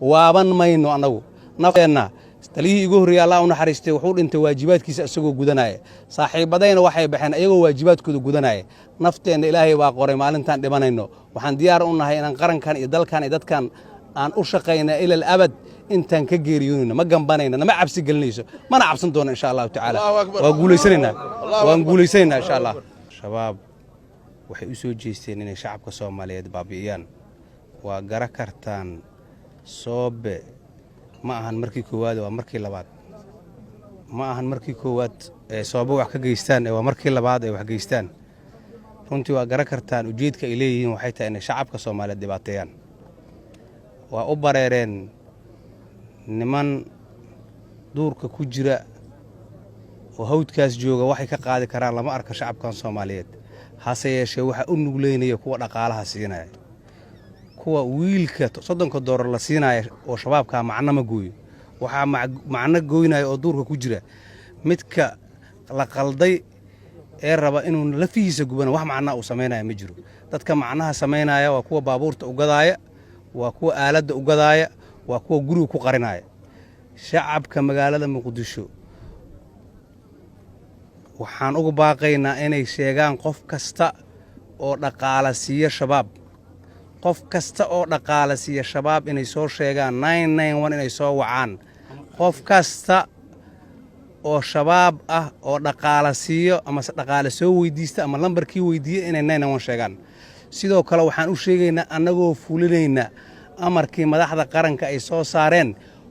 waaban mayno anagu nafteena taliyii igu horreeyay Allah u naxariistay wuxuu dhintay waajibaadkiisa isagoo gudanaya saaxiibadayna waxay baxeen ayagoo waajibaadkooda gudanaya nafteena Ilaahay baa qoray maalintan dhimanayno waxaan diyaar u nahay inaan qarankan iyo dalkan iyo dadkan aan u shaqeyna ila abad intaan ka geeriyoonina ma gambanayna nama cabsi gelinayso mana cabsan doona insha Allah ta'ala waa guuleysanaynaa insha Allah shabaab waxay u soo jeesteen inay shacabka Soomaaliyeed baabi'iyaan waa gara kartaan soobe ma ahan markii koowaad waa markii labaad ma ahan markii koowaad soobe wax ka geystaan waa markii labaad ay wax geystaan runtii waa gara kartaan ujeedka ay leeyihiin waxay tahay in shacabka Soomaaliyeed dhibaateeyaan waa u bareereen niman duurka ku jira oo hawdkaas jooga waxay ka qaadi karaan lama arka shacabkan Soomaaliyeed hase yeeshee waxa u nugleynaya kuwa dhaqaalaha siinaya kuwa wiilka $30 la siinaya oo shabaabka macna ma gooyo waxa macna gooynaya oo duurka ku jira midka la qalday ee raba inuu lafiisa gubana wax macna uu sameeynaya ma jiro dadka macnaha sameeynaya waa kuwa baabuurta u gadaaya waa kuwa aaladda u gadaaya waa kuwa guriga ku qarinaya shacabka magaalada Muqdisho waxaan ugu baaqaynaa inay sheegaan qof kasta oo dhaqaale siiya shabaab qof kasta oo dhaqaale siiya shabaab inay soo sheegaan 991 inay soo wacaan qof kasta oo shabaab ah oo dhaqaale siiyo ama dhaqaale soo weydiista ama lambarkii weydiiyay inay 991 sheegaan sidoo kale waxaan u sheegaynaa anagoo fulinayna amarkii madaxda qaranka ay soo saareen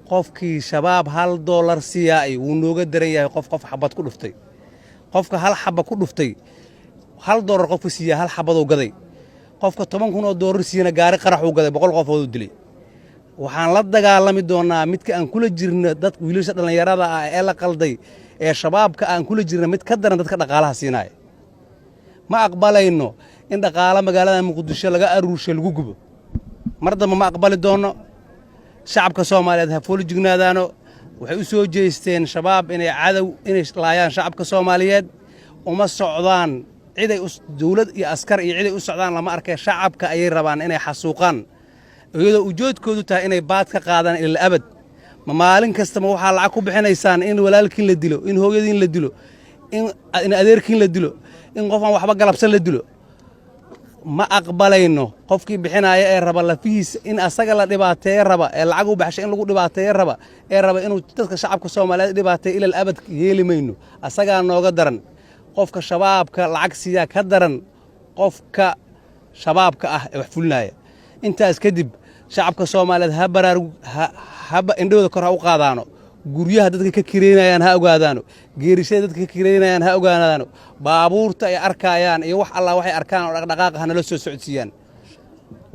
qofkii shabaab $1 siiyay uu nooga daran yahay qof xabad ku dhuftay qofka hal xabba ku dhuftay $1 qofka siiyay hal xabad oo gaday qofka $10,000 siiyana gaari qarax uu gaday 100 qof oo dilay waxaan la dagaalami doonaa midka aan kula jirno dad wiilasha dhalinyarada ah ee la qalday ee shabaabka aan kula jirno mid ka daran dadka dhaqaalaha siinaya ma aqbalayno in dhaqaalaha magaalada Muqdisho laga aruurshay lagu gubo mardama ma aqbali doono shacabka Soomaaliyeed ha fool jignaadaano waxay u soo jeesteen shabaab inay cadow inay laayaan shacabka Soomaaliyeed uma socdaan ciiday dawlad iyo askar iyo ciiday u socdaan lama arkay shacabka ayay rabaan inay xasuuqaan iyadoo ujeedkoodu tahay inay baad ka qaadaan ilaa abad ma maalin kasta ma waxa lacag ku bixinaysaan in walaalkiin la dilo in hooyadiin la dilo in adeerkiin la dilo in qof aan waxba galabsan la dilo ma aqbalayno qofkii bixinaya ee raba lafihiisa in asaga la dhibaateeyo raba ee lacag u baxshay in lagu dhibaateeyo raba ee raba inuu dadka shacabka Soomaaliyeed dhibaateeyo ilaa abad yeelimayno asaga nooga daran qofka shabaabka lacag siiya ka daran qofka shabaabka ah ee wax fulinaya intaas kadib shacabka Soomaaliyeed haba indhooda kor ha u qaadaano guryaha dadka ka kireynayaan ha ogaadaano geerishada dadka ka kireynayaan ha ogaadaano baabuurta ay arkayaan iyo wax Allah waxay arkaan oo dhaqdhaqaaq ah nala soo socodsiiyaan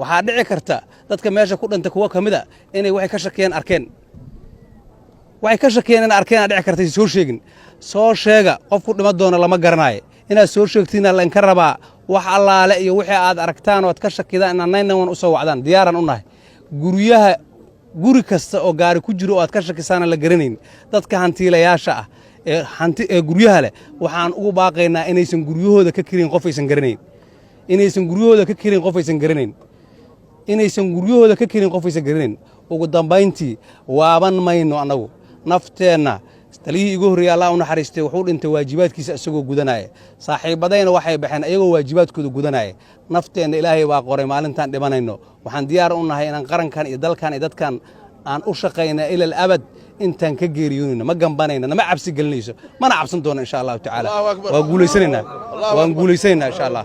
waxa dhici karta dadka meesha ku dhanta kuwa kamida inay waxay ka shaqeeyaan arkeen waxay ka shaqeeyaan in arkeen dhici karta soo sheegin soo sheega qofku dhima doona lama garanayo inaad soo sheegtiin la in ka rabaa wax allaale iyo wixii aad aragtaan oo aad ka shaqidaan inaan 991 u soo wacdaan diyaaran u nahay guriyaha guri kasta oo gaari ku jiro oo aad ka shaqisaan la garanayn dadka hantiilayaasha ah ee guryaha leh waxaan ugu baaqaynaa inaysan guryahooda ka kirin qof aysan garanayn inaysan guryahooda ka kirin qof aysan garanayn inaysan guryahooda ka kirin qof aysan garanayn ugu dambeyntii waaban mayno anagu nafteena taliyii igu horreeyay Allah u naxariistay wuxuu dhintay waajibaadkiisa isagoo gudanaya saaxiibadayna waxay baxeen ayagoo waajibaadkooda gudanaya nafteena Ilaahay baa qoray maalintan dhimanayno waxaan diyaar u nahay inaan qarankan iyo dalkan iyo dadkan aan u shaqeyna ila abad intaan ka geeriyoonina ma gambanayna nama cabsi gelinayso mana cabsan doona insha Allah ta'ala waa guuleysanaynaa insha Allah